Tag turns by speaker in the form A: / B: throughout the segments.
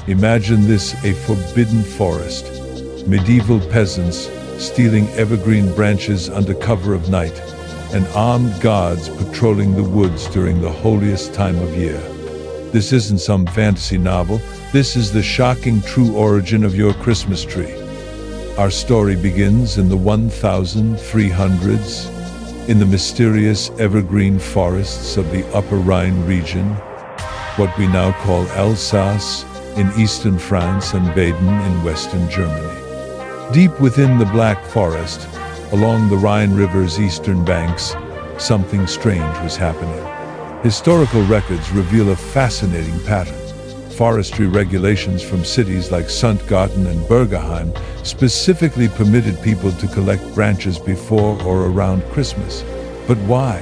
A: Imagine this: a forbidden forest, medieval peasants stealing evergreen branches under cover of night, and armed guards patrolling the woods during the holiest time of year. This isn't some fantasy novel. This is the shocking true origin of your Christmas tree. Our story begins in the 1300s, in the mysterious evergreen forests of the Upper Rhine region, what we now call Alsace in eastern France and Baden in western Germany. Deep within the Black Forest, along the Rhine River's eastern banks, something strange was happening. Historical records reveal a fascinating pattern. Forestry regulations from cities like Sundgarten and Bergerheim specifically permitted people to collect branches before or around Christmas. But why?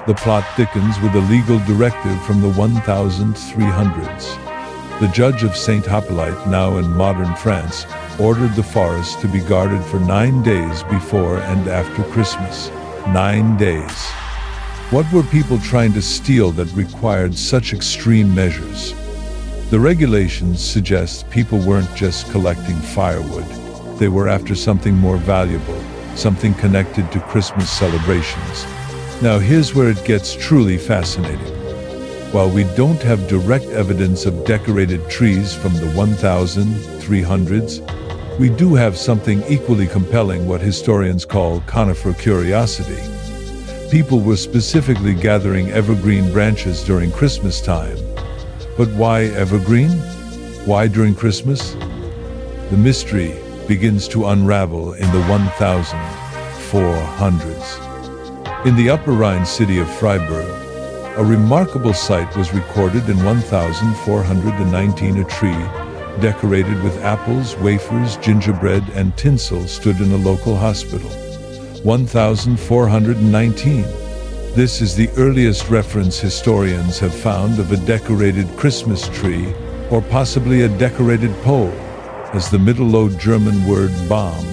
A: The plot thickens with a legal directive from the 1300s. The judge of Saint Hippolyte, now in modern France, ordered the forest to be guarded for 9 days before and after Christmas. 9 days. What were people trying to steal that required such extreme measures? The regulations suggest people weren't just collecting firewood. They were after something more valuable, something connected to Christmas celebrations. Now here's where it gets truly fascinating. While we don't have direct evidence of decorated trees from the 1300s, we do have something equally compelling, what historians call conifer curiosity. People were specifically gathering evergreen branches during Christmas time. But why evergreen? Why during Christmas? The mystery begins to unravel in the 1400s. In the Upper Rhine city of Freiburg, a remarkable sight was recorded in 1419. A tree decorated with apples, wafers, gingerbread, and tinsel stood in a local hospital. 1419. This is the earliest reference historians have found of a decorated Christmas tree, or possibly a decorated pole, as the Middle Low German word Baum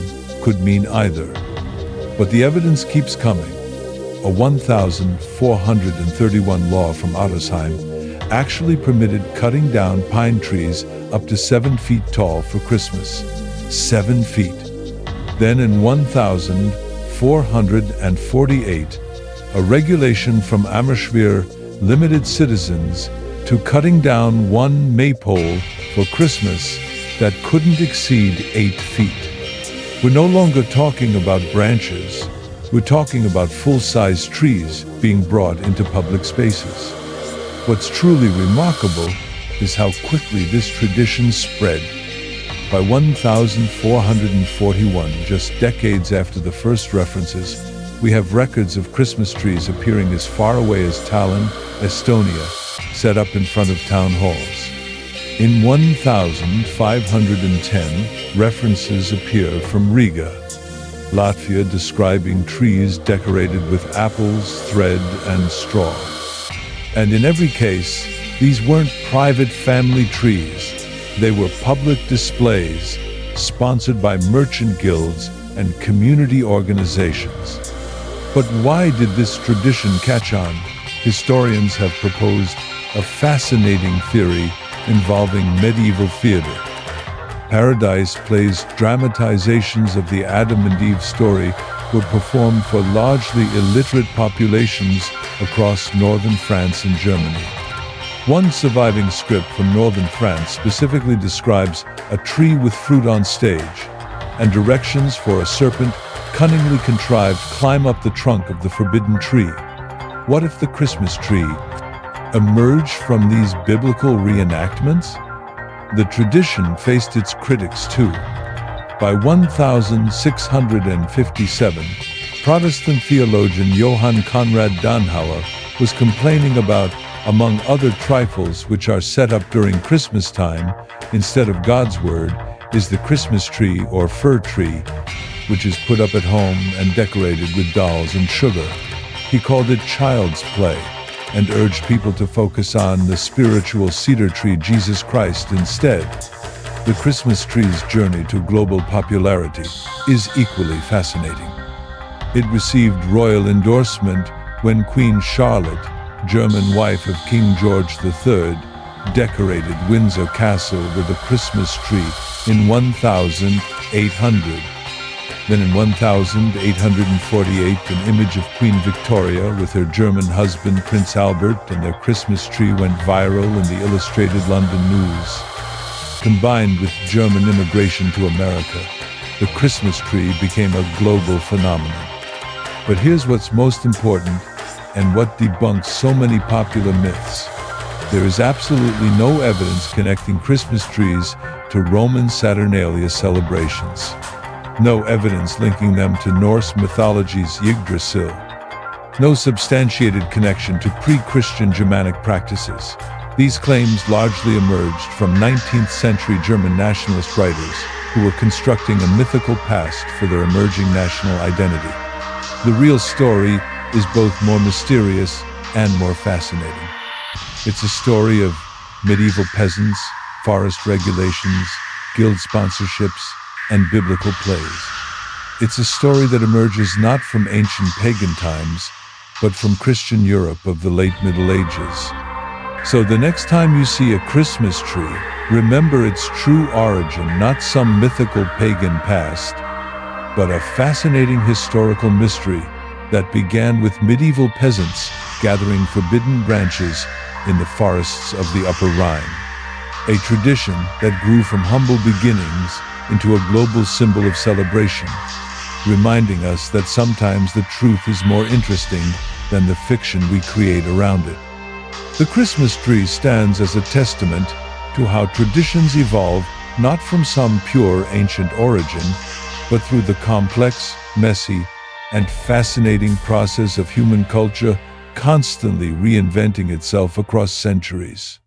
A: could mean either. But the evidence keeps coming. A 1431 law from Ottersheim actually permitted cutting down pine trees up to 7 feet tall for Christmas. 7 feet. Then in 1448, a regulation from Amershwir limited citizens to cutting down one maypole for Christmas that couldn't exceed 8 feet. We're no longer talking about branches. We're talking about full-size trees being brought into public spaces. What's truly remarkable is how quickly this tradition spread. By 1441, just decades after the first references, we have records of Christmas trees appearing as far away as Tallinn, Estonia, set up in front of town halls. In 1510, references appear from Riga, Latvia, describing trees decorated with apples, thread, and straw. And in every case, these weren't private family trees. They were public displays, sponsored by merchant guilds and community organizations. But why did this tradition catch on? Historians have proposed a fascinating theory involving medieval theater. Paradise plays, dramatizations of the Adam and Eve story, were performed for largely illiterate populations across northern France and Germany. One surviving script from northern France specifically describes a tree with fruit on stage, and directions for a serpent cunningly contrived climb up the trunk of the forbidden tree. What if the Christmas tree emerged from these biblical reenactments? The tradition faced its critics too. By 1657, Protestant theologian Johann Conrad Dannhauer was complaining about, among other trifles which are set up during Christmas time instead of God's word, is the Christmas tree or fir tree, which is put up at home and decorated with dolls and sugar. He called it child's play and urged people to focus on the spiritual cedar tree, Jesus Christ, instead. The Christmas tree's journey to global popularity is equally fascinating. It received royal endorsement when Queen Charlotte, German wife of King George III, decorated Windsor Castle with a Christmas tree in 1800. Then in 1848, an image of Queen Victoria with her German husband Prince Albert and their Christmas tree went viral in the Illustrated London News. Combined with German immigration to America, the Christmas tree became a global phenomenon. But here's what's most important and what debunks so many popular myths. There is absolutely no evidence connecting Christmas trees to Roman Saturnalia celebrations. No evidence linking them to Norse mythology's Yggdrasil. No substantiated connection to pre-Christian Germanic practices. These claims largely emerged from 19th century German nationalist writers who were constructing a mythical past for their emerging national identity. The real story is both more mysterious and more fascinating. It's a story of medieval peasants, forest regulations, guild sponsorships, and biblical plays. It's a story that emerges not from ancient pagan times, but from Christian Europe of the late Middle Ages. So the next time you see a Christmas tree, remember its true origin, not some mythical pagan past, but a fascinating historical mystery that began with medieval peasants gathering forbidden branches in the forests of the Upper Rhine. A tradition that grew from humble beginnings into a global symbol of celebration, reminding us that sometimes the truth is more interesting than the fiction we create around it. The Christmas tree stands as a testament to how traditions evolve not from some pure ancient origin, but through the complex, messy, and fascinating process of human culture constantly reinventing itself across centuries.